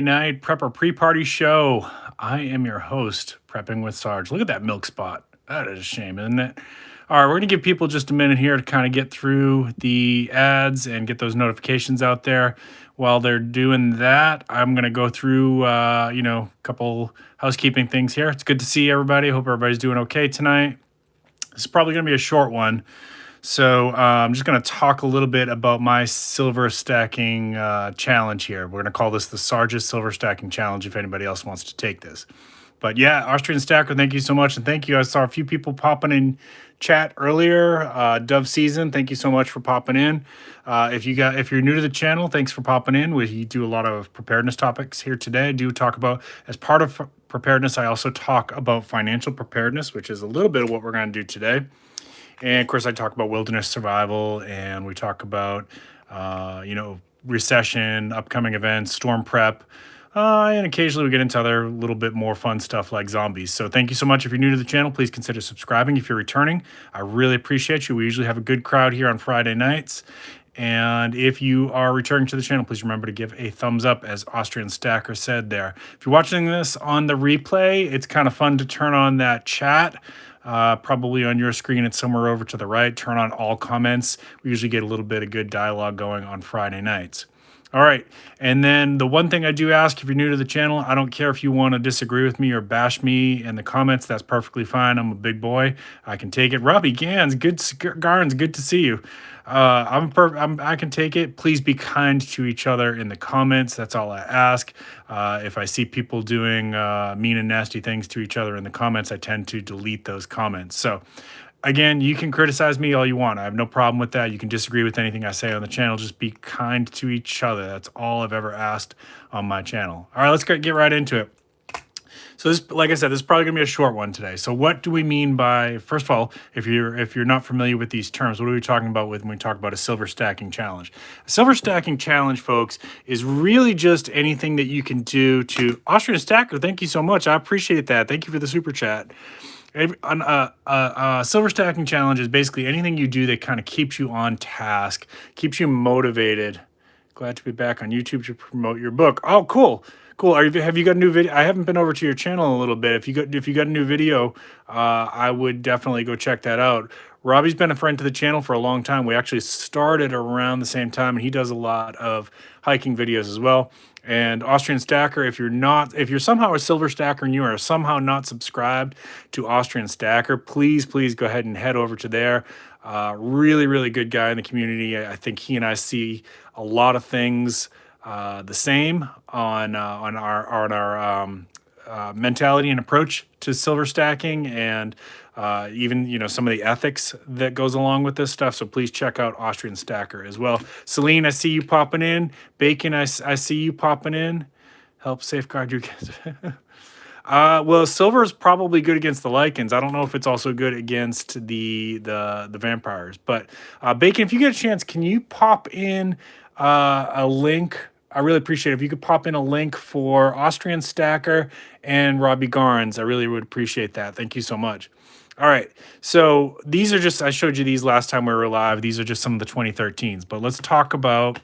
Night prepper pre-party show. I am your host, Prepping with Sarge. Look at that milk spot. That is a shame, isn't it? All right, we're going to give people just a minute here to kind of get through the ads and get those notifications out there. While they're doing that, I'm going to go through, a couple housekeeping things here. It's good to see everybody. Hope everybody's doing okay tonight. This is probably going to be a short one. So I'm just going to talk a little bit about my silver stacking challenge here. We're going to call this the Sarge's Silver Stacking Challenge if anybody else wants to take this. But yeah, Austrian Stacker, thank you so much. And thank you. I saw a few people popping in chat earlier. Dove Season, thank you so much for popping in. If you're new to the channel, thanks for popping in. We do a lot of preparedness topics here today. I do talk about, as part of preparedness, I also talk about financial preparedness, which is a little bit of what we're going to do today. And of course, I talk about wilderness survival, and we talk about, recession, upcoming events, storm prep, and occasionally we get into other little bit more fun stuff like zombies. So thank you so much. If you're new to the channel, please consider subscribing. If you're returning, I really appreciate you. We usually have a good crowd here on Friday nights. And if you are returning to the channel, please remember to give a thumbs up, as Austrian Stacker said there. If you're watching this on the replay, it's kind of fun to turn on that chat. Probably on your screen, it's somewhere over to the right. Turn on all comments. We usually get a little bit of good dialogue going on Friday nights. All right. And then the one thing I do ask, if you're new to the channel, I don't care if you want to disagree with me or bash me in the comments. That's perfectly fine. I'm a big boy. I can take it. Robbie Gans, Garns, good to see you. I can take it. Please be kind to each other in the comments. That's all I ask. If I see people doing mean and nasty things to each other in the comments, I tend to delete those comments. So again, you can criticize me all you want. I have no problem with that. You can disagree with anything I say on the channel. Just be kind to each other. That's all I've ever asked on my channel. All right, let's get right into it. So this, like I said, this is probably gonna be a short one today. So what do we mean by, first of all, if you're not familiar with these terms, what are we talking about when we talk about a silver stacking challenge? A silver stacking challenge, folks, is really just anything that you can do to, Austrian Stacker, thank you so much. I appreciate that. Thank you for the super chat. A silver stacking challenge is basically anything you do that kind of keeps you on task, keeps you motivated. Glad to be back on YouTube to promote your book. Oh, cool. Cool. Have you got a new video? I haven't been over to your channel in a little bit. If you got a new video, I would definitely go check that out. Robbie's been a friend to the channel for a long time. We actually started around the same time, and he does a lot of hiking videos as well. And Austrian Stacker, if you're somehow a silver stacker and you are somehow not subscribed to Austrian Stacker, please go ahead and head over to there. Really, really good guy in the community. I think he and I see a lot of things the same on our mentality and approach to silver stacking, and even some of the ethics that goes along with this stuff. So please check out Austrian Stacker as well. Celine, I see you popping in. Bacon, I see you popping in. Help safeguard your kids. Well, silver is probably good against the lichens. I don't know if it's also good against the vampires. But Bacon, if you get a chance, can you pop in a link? I really appreciate it. If you could pop in a link for Austrian Stacker and Robbie Garns, I really would appreciate that. Thank you so much. All right, so these are just, I showed you these last time we were live. These are just some of the 2013s, but let's talk about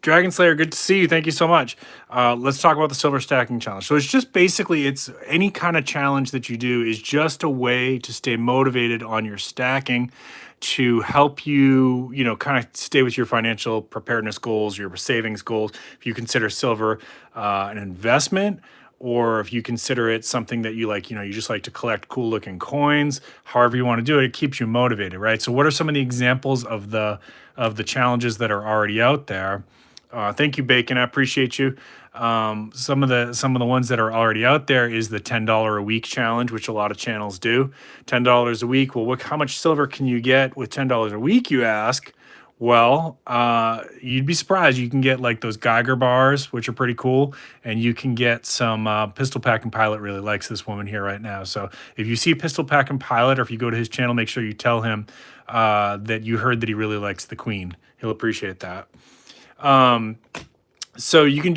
Dragon Slayer, good to see you. Thank you so much. Let's talk about the Silver Stacking Challenge. So it's just basically, it's any kind of challenge that you do is just a way to stay motivated on your stacking, to help you, kind of stay with your financial preparedness goals, your savings goals. If you consider silver an investment, or if you consider it something that you like, you just like to collect cool looking coins, however you want to do it, it keeps you motivated, right? So what are some of the examples of the challenges that are already out there? Thank you, Bacon. I appreciate you. Some of the ones that are already out there is the $10 a week challenge, which a lot of channels do. $10 a week. Well, how much silver can you get with $10 a week, you ask? Well, you'd be surprised. You can get like those Geiger bars, which are pretty cool, and you can get some Pistol Packing Pilot really likes this woman here right now. So if you see Pistol Packing Pilot, or if you go to his channel, make sure you tell him that you heard that he really likes the Queen. He'll appreciate that. So you can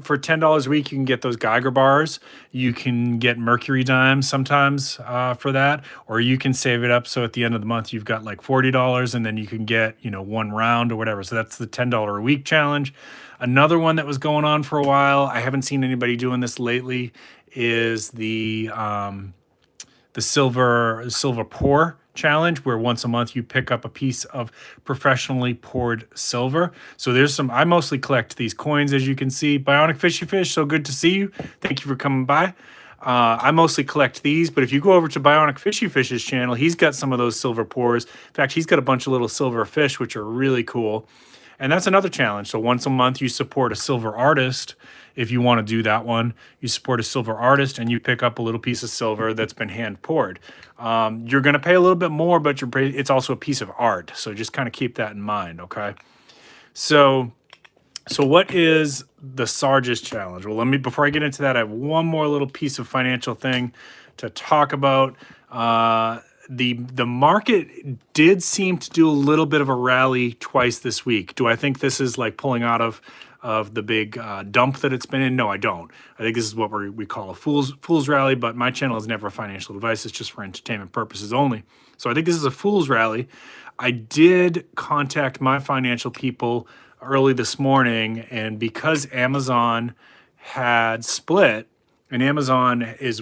for $10 a week, you can get those Geiger bars. You can get mercury dimes sometimes for that, or you can save it up. So at the end of the month, you've got like $40, and then you can get, one round or whatever. So that's the $10 a week challenge. Another one that was going on for a while, I haven't seen anybody doing this lately, is the silver pour challenge, where once a month you pick up a piece of professionally poured silver. So I mostly collect these coins, as you can see. Bionic Fishy Fish, so good to see you. Thank you for coming by. I mostly collect these, but if you go over to Bionic Fishy Fish's channel, he's got some of those silver pours. In fact, he's got a bunch of little silver fish, which are really cool. And that's another challenge. So once a month, you support a silver artist. If you want to do that one, you support a silver artist and you pick up a little piece of silver that's been hand poured. You're going to pay a little bit more, but it's also a piece of art. So just kind of keep that in mind, okay? So what is the Sarge's challenge? Well, before I get into that, I have one more little piece of financial thing to talk about. The market did seem to do a little bit of a rally twice this week. Do I think this is like pulling out of the big dump that it's been in? No, I don't. I think this is what we call a fool's rally, but my channel is never financial advice. It's just for entertainment purposes only. So I think this is a fool's rally. I did contact my financial people early this morning, and because Amazon had split, and Amazon is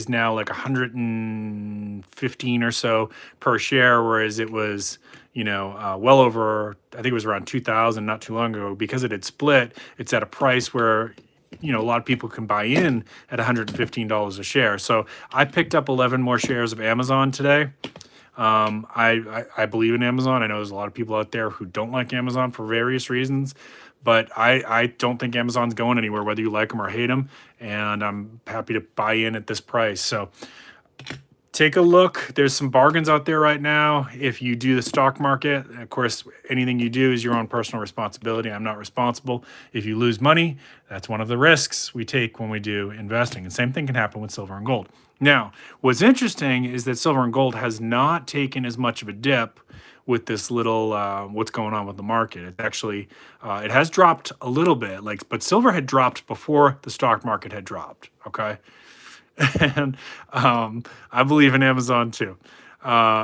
now like 115 or so per share, whereas it was, well over, I think it was around 2,000 not too long ago. Because it had split, it's at a price where, a lot of people can buy in at $115 a share. So I picked up 11 more shares of Amazon today. I believe in Amazon. I know there's a lot of people out there who don't like Amazon for various reasons, but I don't think Amazon's going anywhere, whether you like them or hate them. And I'm happy to buy in at this price. So take a look. There's some bargains out there right now. If you do the stock market, of course, anything you do is your own personal responsibility. I'm not responsible. If you lose money, that's one of the risks we take when we do investing. And same thing can happen with silver and gold. Now, what's interesting is that silver and gold has not taken as much of a dip with this little what's going on with the market. It actually it has dropped a little bit, but silver had dropped before the stock market had dropped. Okay, and I believe in Amazon too.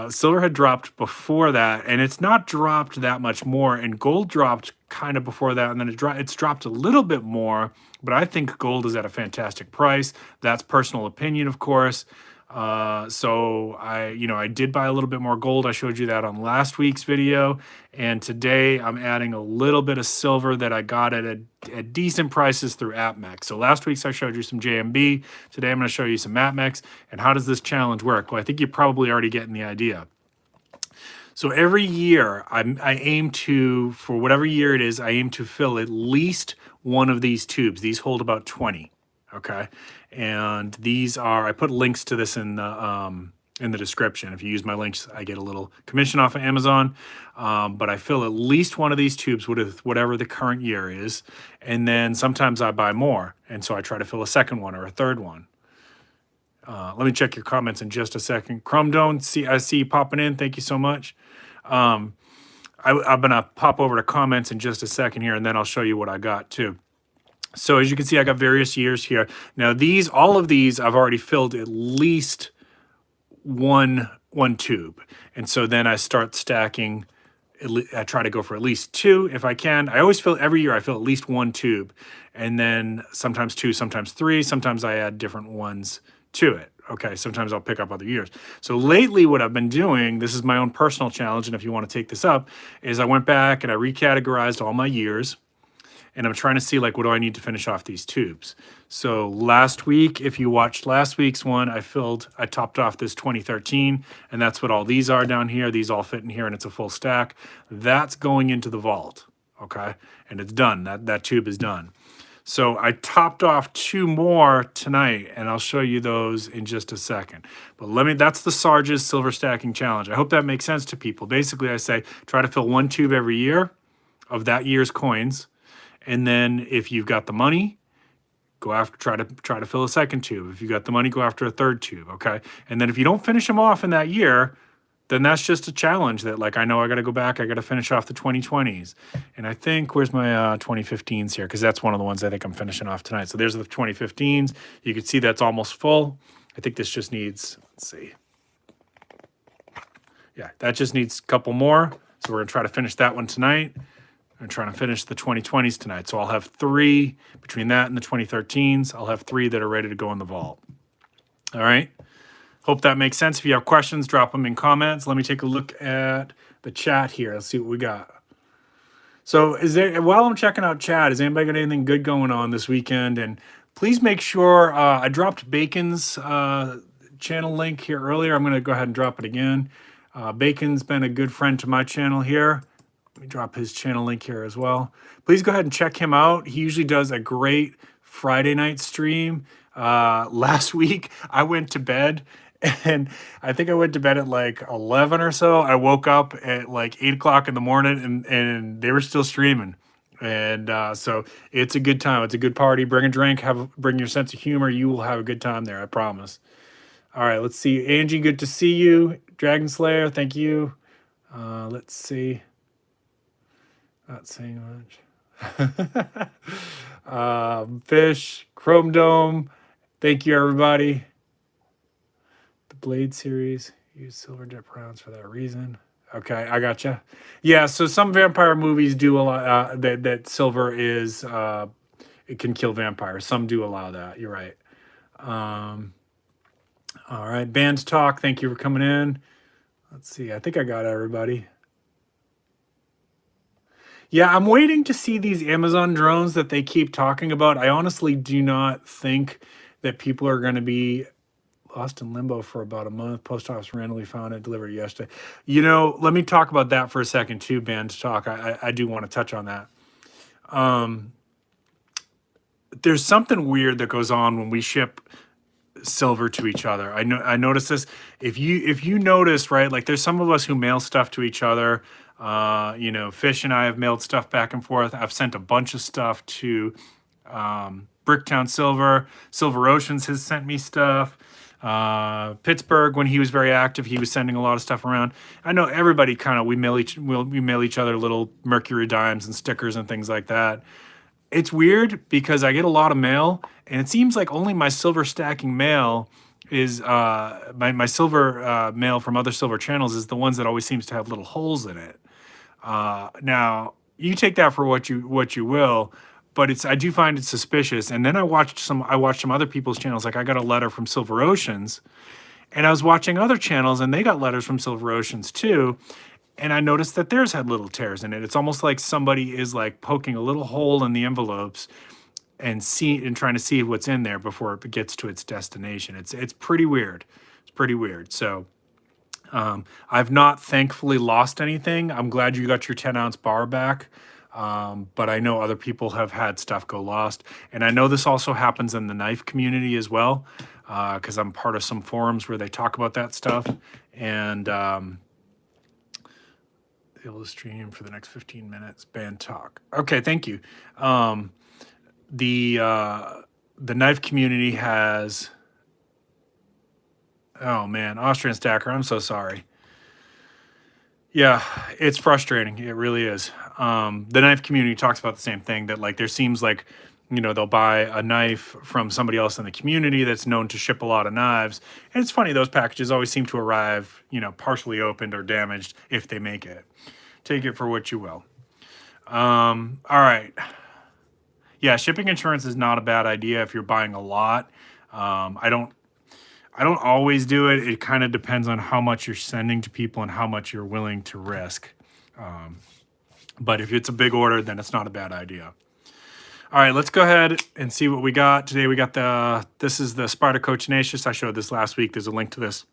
Silver had dropped before that, and it's not dropped that much more. And gold dropped kind of before that, and then it's dropped a little bit more. But I think gold is at a fantastic price. That's personal opinion, of course. So I did buy a little bit more gold. I showed you that on last week's video. And today I'm adding a little bit of silver that I got at decent prices through apmex. So last week's I showed you some JMB. Today I'm going to show you some apmex. And how does this challenge work? Well, I think you're probably already getting the idea. So every year I aim to, for whatever year it is, I aim to fill at least one of these tubes. These hold about 20. Okay, and these are, I put links to this in the description. If you use my links, I get a little commission off of Amazon. But I fill at least one of these tubes with whatever the current year is, and then sometimes I buy more, and so I try to fill a second one or a third one. Let me check your comments in just a second. I see you popping in. Thank you so much. I'm gonna pop over to comments in just a second here, and then I'll show you what I got too. So as you can see, I got various years here. Now all of these, I've already filled at least one tube. And so then I start stacking. I try to go for at least two if I can. I always fill, every year I fill at least one tube. And then sometimes two, sometimes three. Sometimes I add different ones to it. Okay, sometimes I'll pick up other years. So lately what I've been doing, this is my own personal challenge, and if you want to take this up, is I went back and I recategorized all my years. And I'm trying to see, what do I need to finish off these tubes? So last week, if you watched last week's one, I topped off this 2013, and that's what all these are down here. These all fit in here, and it's a full stack. That's going into the vault, okay? And it's done. That tube is done. So I topped off two more tonight, and I'll show you those in just a second. But that's the Sarge's Silver Stacking Challenge. I hope that makes sense to people. Basically, I say try to fill one tube every year of that year's coins. And then if you've got the money, go after, try to fill a second tube. If you've got the money, go after a third tube, okay? And then if you don't finish them off in that year, then that's just a challenge that like I know I got to go back. I got to finish off the 2020s, and I think where's my 2015s here, because that's one of the ones I think I'm finishing off tonight. So there's the 2015s. You can see that's almost full. I think this just needs, let's see. Yeah, that just needs a couple more. So we're gonna try to finish that one tonight. I'm trying to finish the 2020s tonight. So I'll have 3 between that and the 2013s. I'll have 3 that are ready to go in the vault. All right. Hope that makes sense. If you have questions, drop them in comments. Let me take a look at the chat here. Let's see what we got. So while I'm checking out chat, has anybody got anything good going on this weekend? And please make sure, I dropped Bacon's channel link here earlier. I'm going to go ahead and drop it again. Bacon's been a good friend to my channel here. Let me drop his channel link here as well. Please go ahead and check him out. He usually does a great Friday night stream. Last week, I went to bed, and I think I went to bed at like 11 or so. I woke up at like 8 o'clock in the morning, and they were still streaming. And so it's a good time. It's a good party. Bring a drink. Bring your sense of humor. You will have a good time there, I promise. All right, let's see. Angie, good to see you. Dragon Slayer, thank you. Let's see. Not saying much. Fish, Chrome Dome. Thank you, everybody. The Blade series. Use silver dip rounds for that reason. Okay, I gotcha. Yeah, so some vampire movies do a lot that silver is it can kill vampires. Some do allow that. You're right. All right, Band Talk. Thank you for coming in. Let's see. I think I got everybody. Yeah, I'm waiting to see these Amazon drones that they keep talking about. I honestly do not think that people are going to be lost in limbo for about a month. Post office randomly found it, delivered yesterday. You know, let me talk about that for a second too, Band Talk. I do want to touch on that. There's something weird that goes on when we ship silver to each other. I noticed this. If you notice, right, like there's some of us who mail stuff to each other. You know, Fish and I have mailed stuff back and forth. I've sent a bunch of stuff to Bricktown Silver. Silver Oceans has sent me stuff. Pittsburgh, when he was very active, he was sending a lot of stuff around. I know everybody kind of we mail each other little Mercury dimes and stickers and things like that. It's weird because I get a lot of mail, and it seems like only my silver stacking mail is my silver mail from other silver channels is the ones that always seems to have little holes in it. Now you take that for what you will, but I do find it suspicious. And then I watched some other people's channels. Like I got a letter from Silver Oceans, and I was watching other channels, and they got letters from Silver Oceans too. And I noticed that theirs had little tears in it. It's almost like somebody is like poking a little hole in the envelopes and trying to see what's in there before it gets to its destination. It's pretty weird. It's pretty weird. So I've not thankfully lost anything. I'm glad you got your 10-ounce bar back. But I know other people have had stuff go lost. And I know this also happens in the knife community as well, because I'm part of some forums where they talk about that stuff. And able to stream for the next 15 minutes. Band Talk. Okay, thank you. The knife community has, oh man, Austrian Stacker, I'm so sorry. Yeah, it's frustrating. It really is. The knife community talks about the same thing, that like there seems like, you know, they'll buy a knife from somebody else in the community that's known to ship a lot of knives. And it's funny, those packages always seem to arrive, you know, partially opened or damaged if they make it. Take it for what you will. All right. Yeah, shipping insurance is not a bad idea if you're buying a lot. I don't always do it. It kind of depends on how much you're sending to people and how much you're willing to risk. But if it's a big order, then it's not a bad idea. All right, let's go ahead and see what we got. Today we got this is the Spyderco Tenacious. I showed this last week. There's a link to this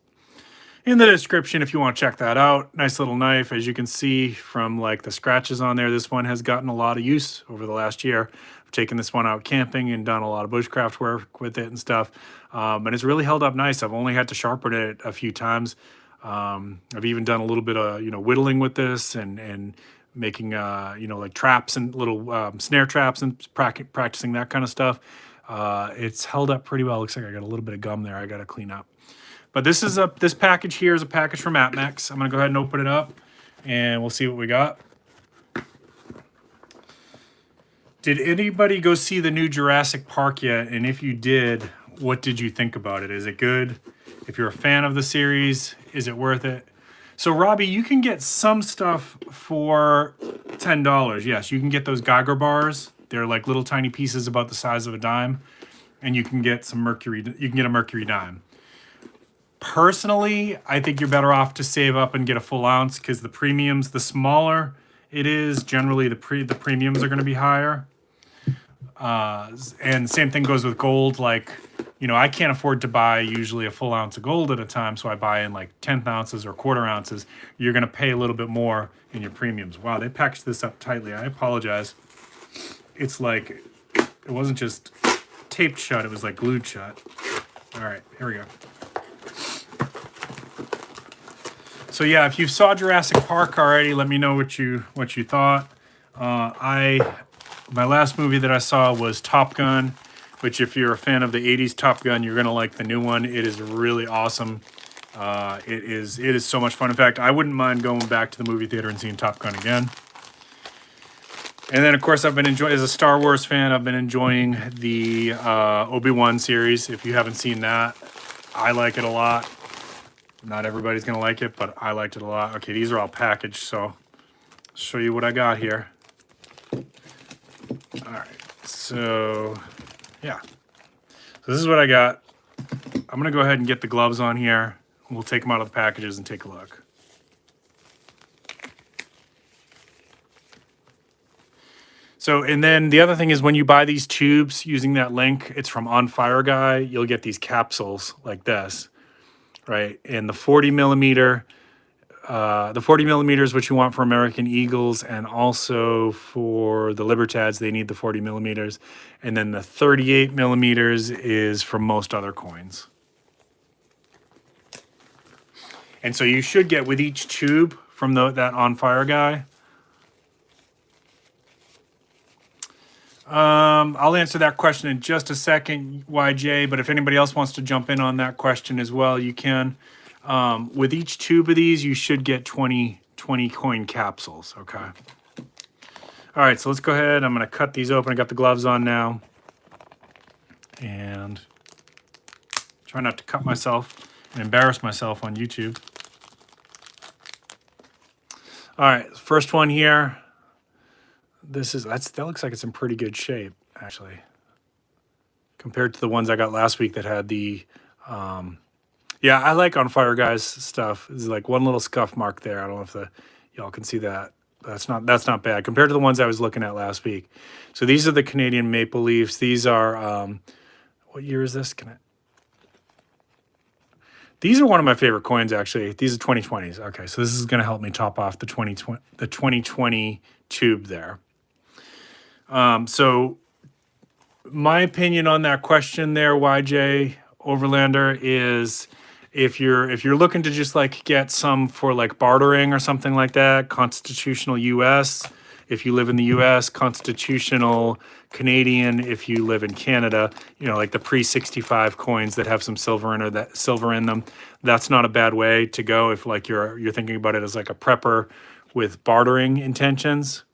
in the description if you want to check that out. Nice little knife. As you can see from like the scratches on there, this one has gotten a lot of use over the last year. I've taken this one out camping and done a lot of bushcraft work with it and stuff. And it's really held up nice. I've only had to sharpen it a few times. I've even done a little bit of, you know, whittling with this and making, you know, like traps and little snare traps and practicing that kind of stuff. It's held up pretty well. Looks like I got a little bit of gum there I got to clean up. But this package here is a package from apmex. I'm gonna go ahead and open it up, and we'll see what we got. Did anybody go see the new Jurassic Park yet? And if you did, what did you think about it? Is it good? If you're a fan of the series, is it worth it? So Robbie, you can get some stuff for $10. Yes, you can get those Geiger bars. They're like little tiny pieces about the size of a dime, and you can get some mercury. You can get a mercury dime. Personally, I think you're better off to save up and get a full ounce, because the premiums, the smaller it is, generally the premiums are going to be higher. And same thing goes with gold. Like, you know, I can't afford to buy usually a full ounce of gold at a time, so I buy in like 1/10 ounces or 1/4 ounces. You're going to pay a little bit more in your premiums. Wow, they packaged this up tightly. I apologize. It's like, it wasn't just taped shut, it was like glued shut. All right, here we go. So yeah, if you saw Jurassic Park already, let me know what you thought. My last movie that I saw was Top Gun, which if you're a fan of the 80s Top Gun, you're gonna like the new one. It is really awesome. It is so much fun. In fact, I wouldn't mind going back to the movie theater and seeing Top Gun again. And then, of course, I've been enjoying, as a Star Wars fan, I've been enjoying the Obi-Wan series. If you haven't seen that, I like it a lot. Not everybody's going to like it, but I liked it a lot. Okay, these are all packaged, so I'll show you what I got here. All right, so, yeah. So this is what I got. I'm going to go ahead and get the gloves on here. We'll take them out of the packages and take a look. So, and then the other thing is when you buy these tubes using that link, it's from On Fire Guy, you'll get these capsules like this, right? And the 40 millimeter is what you want for American Eagles, and also for the Libertads, they need the 40 millimeters. And then the 38 millimeters is for most other coins. And so you should get with each tube from that On Fire Guy. I'll answer that question in just a second, YJ, but if anybody else wants to jump in on that question as well, you can. With each tube of these, you should get 20 coin capsules, okay? All right, so let's go ahead. I'm going to cut these open. I got the gloves on now. And try not to cut myself and embarrass myself on YouTube. All right, first one here. That looks like it's in pretty good shape, actually, compared to the ones I got last week that had the, yeah, I like On Fire Guy's stuff. There's like one little scuff mark there. I don't know if y'all can see that. That's not bad compared to the ones I was looking at last week. So these are the Canadian Maple Leafs. These are, what year is this? These are one of my favorite coins, actually. These are 2020s. Okay, so this is going to help me top off the 2020 tube there. So my opinion on that question there, YJ Overlander, is if you're looking to just like get some for like bartering or something like that, constitutional US, if you live in the US, constitutional Canadian if you live in Canada, you know, like the pre-65 coins that have some silver in them, that's not a bad way to go if like you're thinking about it as like a prepper with bartering intentions.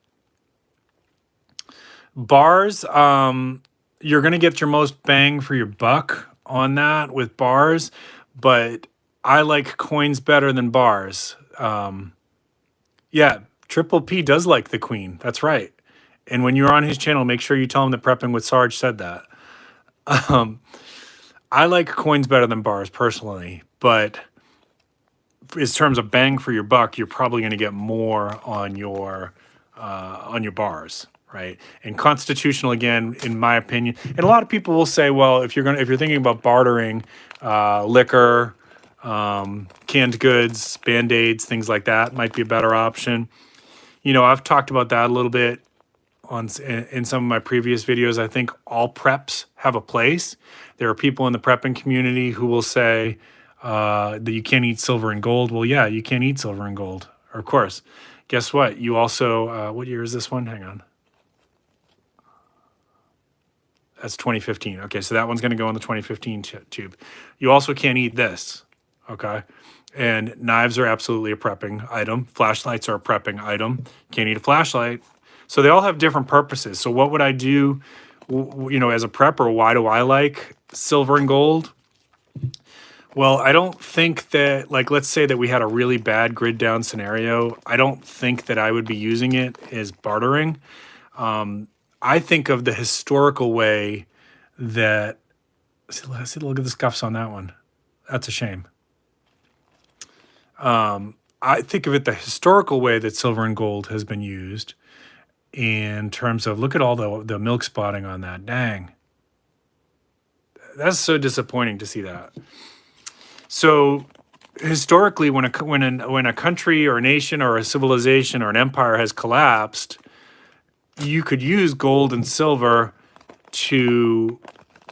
Bars, you're going to get your most bang for your buck on that with bars, but I like coins better than bars. Yeah, Triple P does like the Queen. That's right. And when you're on his channel, make sure you tell him that Prepping with Sarge said that. I like coins better than bars personally, but in terms of bang for your buck, you're probably going to get more on your bars. Right. And constitutional, again, in my opinion, and a lot of people will say, well, if you're thinking about bartering, liquor, canned goods, Band-Aids, things like that might be a better option. You know, I've talked about that a little bit in some of my previous videos. I think all preps have a place. There are people in the prepping community who will say that you can't eat silver and gold. Well, yeah, you can't eat silver and gold, of course. Guess what? You also, what year is this one? Hang on. That's 2015. Okay, so that one's going to go in the 2015 tube. You also can't eat this. Okay. And knives are absolutely a prepping item. Flashlights are a prepping item. Can't eat a flashlight. So they all have different purposes. So what would I do, as a prepper? Why do I like silver and gold? Well, I don't think that, like, let's say that we had a really bad grid down scenario. I don't think that I would be using it as bartering. I think of the historical way that, see, look at the scuffs on that one. That's a shame. I think of it the historical way that silver and gold has been used in terms of, look at all the milk spotting on that. Dang. That's so disappointing to see that. So historically, when a country or a nation or a civilization or an empire has collapsed, you could use gold and silver to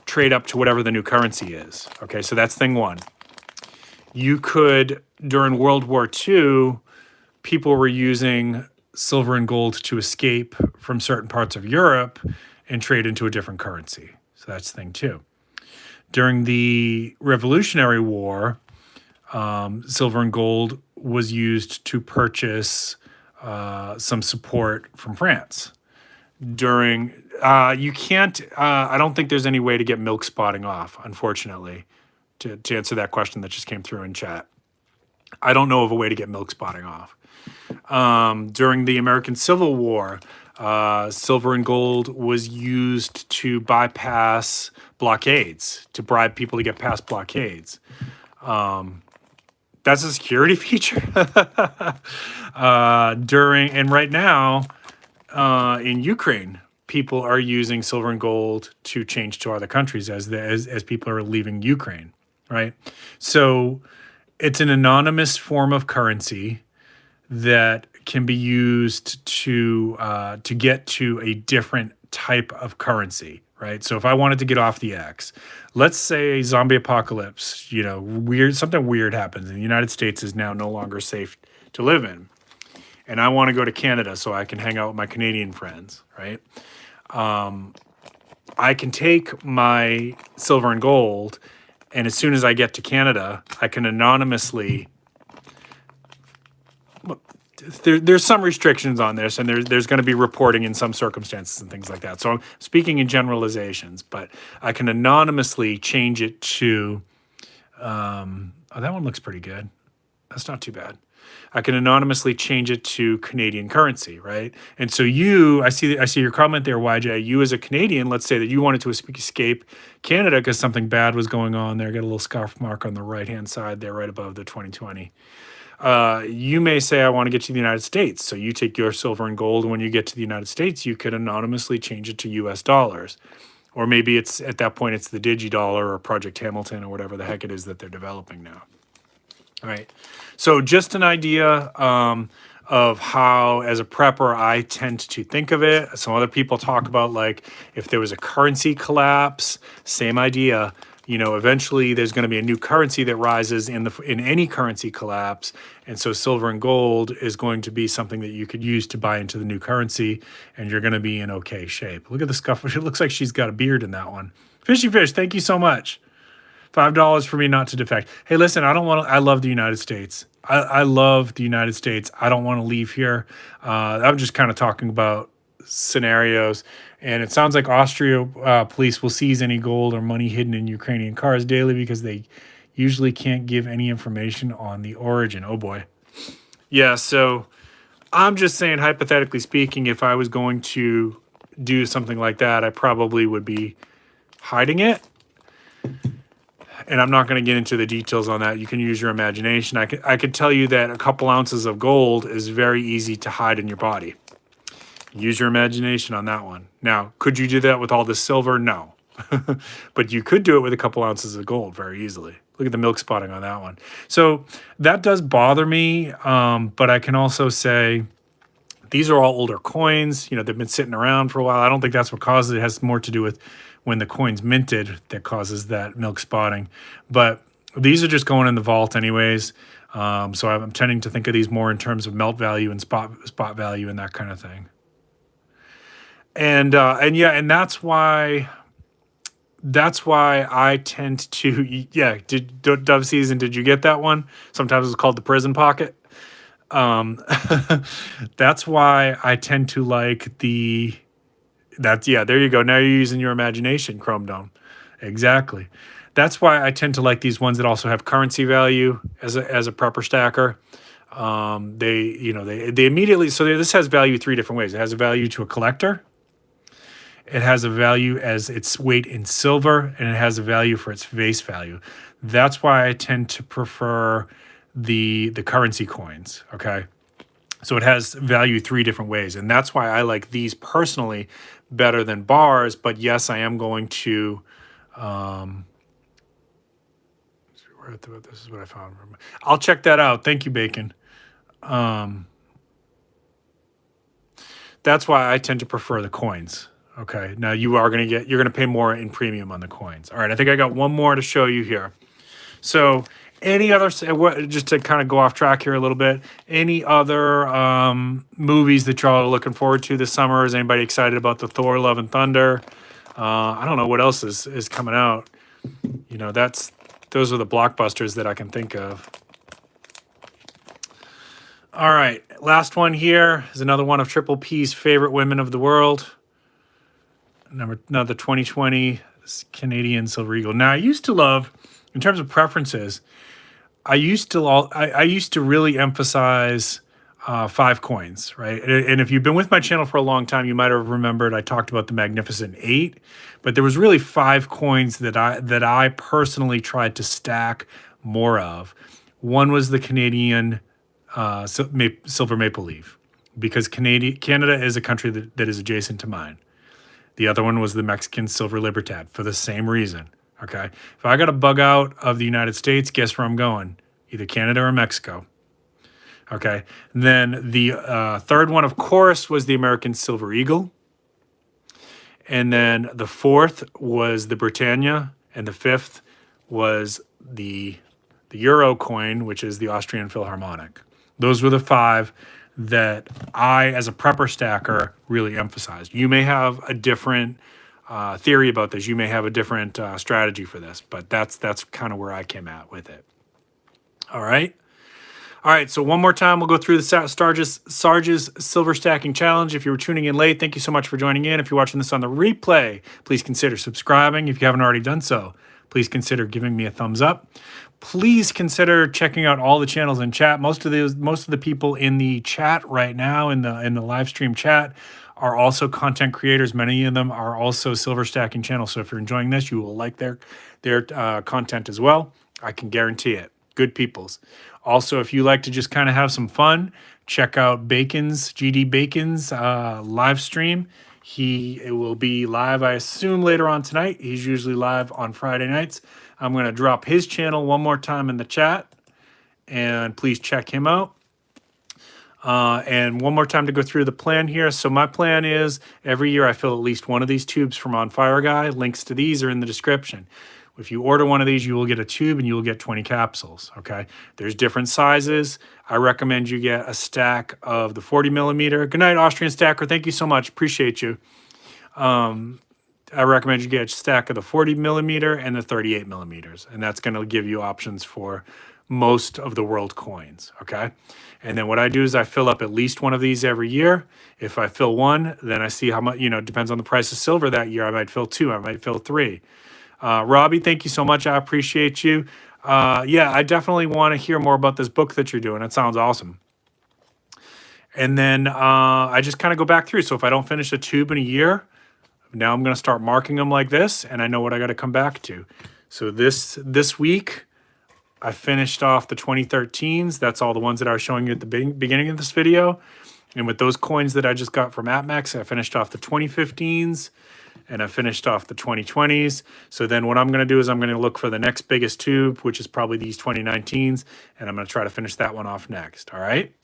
trade up to whatever the new currency is. Okay, so that's thing one. You could, during World War II, people were using silver and gold to escape from certain parts of Europe and trade into a different currency. So that's thing two. During the Revolutionary War, silver and gold was used to purchase some support from France. During, you can't, I don't think there's any way to get milk spotting off, unfortunately, to answer that question that just came through in chat. I don't know of a way to get milk spotting off. During the American Civil War, silver and gold was used to bypass blockades, to bribe people to get past blockades. That's a security feature. And right now, in Ukraine, people are using silver and gold to change to other countries as people are leaving Ukraine, right? So it's an anonymous form of currency that can be used to get to a different type of currency, right? So if I wanted to get off the X, let's say zombie apocalypse, something weird happens and the United States is now no longer safe to live in. And I want to go to Canada so I can hang out with my Canadian friends, right? I can take my silver and gold, and as soon as I get to Canada, I can anonymously. There's some restrictions on this, and there's going to be reporting in some circumstances and things like that. So I'm speaking in generalizations, but I can anonymously change it to. That one looks pretty good. That's not too bad. I can anonymously change it to Canadian currency, right? And so I see your comment there, YJ. You as a Canadian, let's say that you wanted to escape Canada because something bad was going on there. Got a little scarf mark on the right-hand side there, right above the 2020. You may say, I want to get to the United States. So you take your silver and gold. And when you get to the United States, you could anonymously change it to US dollars. Or maybe it's at that point, it's the DigiDollar or Project Hamilton or whatever the heck it is that they're developing now. All right. So just an idea of how, as a prepper, I tend to think of it. Some other people talk about, like, if there was a currency collapse, same idea. Eventually there's going to be a new currency that rises in any currency collapse. And so silver and gold is going to be something that you could use to buy into the new currency, and you're going to be in okay shape. Look at the scuff. It looks like she's got a beard in that one. Fishy Fish, thank you so much. $5 for me not to defect. Hey, listen, I love the United States. I love the United States. I don't want to leave here. I'm just kind of talking about scenarios. And it sounds like Austria police will seize any gold or money hidden in Ukrainian cars daily because they usually can't give any information on the origin. Oh boy. Yeah, so I'm just saying, hypothetically speaking, if I was going to do something like that, I probably would be hiding it. And I'm not going to get into the details on that. You can use your imagination. I could tell you that a couple ounces of gold is very easy to hide in your body. Use your imagination on that one. Now, could you do that with all the silver? No. But you could do it with a couple ounces of gold very easily. Look at the milk spotting on that one. So that does bother me. But I can also say these are all older coins. They've been sitting around for a while. I don't think that's what causes it. It has more to do with when the coin's minted that causes that milk spotting. But these are just going in the vault anyways. So I'm tending to think of these more in terms of melt value and spot value and that kind of thing. And that's why That's why I tend to, yeah, Dove Season, did you get that one? Sometimes it's called the prison pocket. Um, that's why I tend to like yeah, there you go. Now you're using your imagination, Chrome Dome. Exactly. That's why I tend to like these ones that also have currency value as a prepper stacker. They immediately, so this has value three different ways. It has a value to a collector. It has a value as its weight in silver, and it has a value for its face value. That's why I tend to prefer the currency coins. Okay. So it has value three different ways. And that's why I like these personally better than bars. But yes, I am going to, this is what I found. I'll check that out. Thank you, Bacon. That's why I tend to prefer the coins. Okay. Now you're going to pay more in premium on the coins. All right. I think I got one more to show you here. So any other, just to kind of go off track here a little bit, any other movies that y'all are looking forward to this summer? Is anybody excited about the Thor Love and Thunder? I don't know what else is coming out. You know, those are the blockbusters that I can think of. All right, last one here is another one of Triple P's favorite women of the world. Another 2020 Canadian Silver Eagle. Now, I used to love, in terms of preferences, I used to really emphasize 5 coins, right? And if you've been with my channel for a long time, you might have remembered I talked about the Magnificent 8, but there was really 5 coins that I personally tried to stack more of. One was the Canadian silver maple leaf, because Canada is a country that is adjacent to mine. The other one was the Mexican silver libertad for the same reason. Okay. If I got a bug out of the United States, guess where I'm going? Either Canada or Mexico. Okay. And then the third one, of course, was the American Silver Eagle. And then the fourth was the Britannia. And the fifth was the Euro coin, which is the Austrian Philharmonic. Those were the 5 that I, as a prepper stacker, really emphasized. You may have a different theory about this. You may have a different strategy for this, but that's kind of where I came at with it. All right. So one more time, we'll go through the Sarge's Silver Stacking Challenge. If you were tuning in late, thank you so much for joining in. If you're watching this on the replay, please consider subscribing. If you haven't already done so, please consider giving me a thumbs up. Please consider checking out all the channels in chat. Most of the people in the chat right now, in the live stream chat, are also content creators. Many of them are also silver stacking channels. So if you're enjoying this, you will like their content as well. I can guarantee it. Good peoples. Also, if you like to just kind of have some fun, check out GD Bacon's live stream. It will be live, I assume, later on tonight. He's usually live on Friday nights. I'm going to drop his channel one more time in the chat, and please check him out. And one more time to go through the plan here. So my plan is every year I fill at least one of these tubes from On Fire Guy. Links to these are in the description. If you order one of these, you will get a tube and you will get 20 capsules, okay? There's different sizes. I recommend you get a stack of the 40 millimeter. Good night, Austrian Stacker. Thank you so much. Appreciate you. I recommend you get a stack of the 40 millimeter and the 38 millimeters, and that's going to give you options for most of the world coins, okay? And then what I do is I fill up at least one of these every year. If I fill one, then I see how much, depends on the price of silver that year. I might fill 2, I might fill 3. Robbie, thank you so much. I appreciate you. Yeah, I definitely want to hear more about this book that you're doing. It sounds awesome. And then I just kind of go back through. So if I don't finish a tube in a year, now I'm going to start marking them like this, and I know what I got to come back to. So this week, I finished off the 2013s. That's all the ones that I was showing you at the beginning of this video. And with those coins that I just got from apmex, I finished off the 2015s, and I finished off the 2020s. So then what I'm going to do is I'm going to look for the next biggest tube, which is probably these 2019s, and I'm going to try to finish that one off next, all right?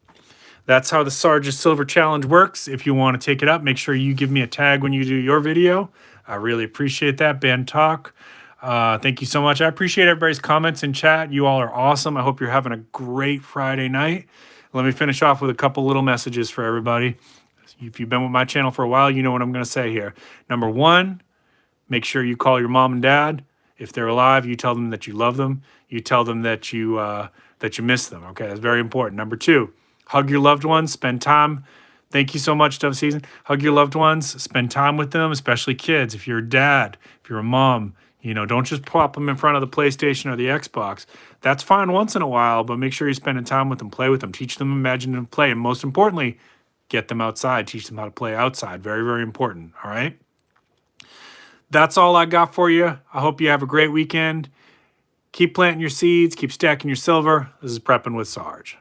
That's how the Sarge's Silver Challenge works. If you want to take it up, make sure you give me a tag when you do your video. I really appreciate that. Ben Talk, thank you so much. I appreciate everybody's comments in chat. You all are awesome. I hope you're having a great Friday night. Let me finish off with a couple little messages for everybody. If you've been with my channel for a while, you know what I'm going to say here. Number 1, Make sure you call your mom and dad. If they're alive, you tell them that you love them. You tell them that you miss them. Okay, that's very important. Number 2, hug your loved ones. Spend time. Thank you so much, Dove Season. Hug your loved ones. Spend time with them, especially kids. If you're a dad, if you're a mom, don't just plop them in front of the PlayStation or the Xbox. That's fine once in a while, but make sure you're spending time with them. Play with them. Teach them imaginative play. And most importantly, get them outside. Teach them how to play outside. Very, very important. All right? That's all I got for you. I hope you have a great weekend. Keep planting your seeds. Keep stacking your silver. This is Prepping with Sarge.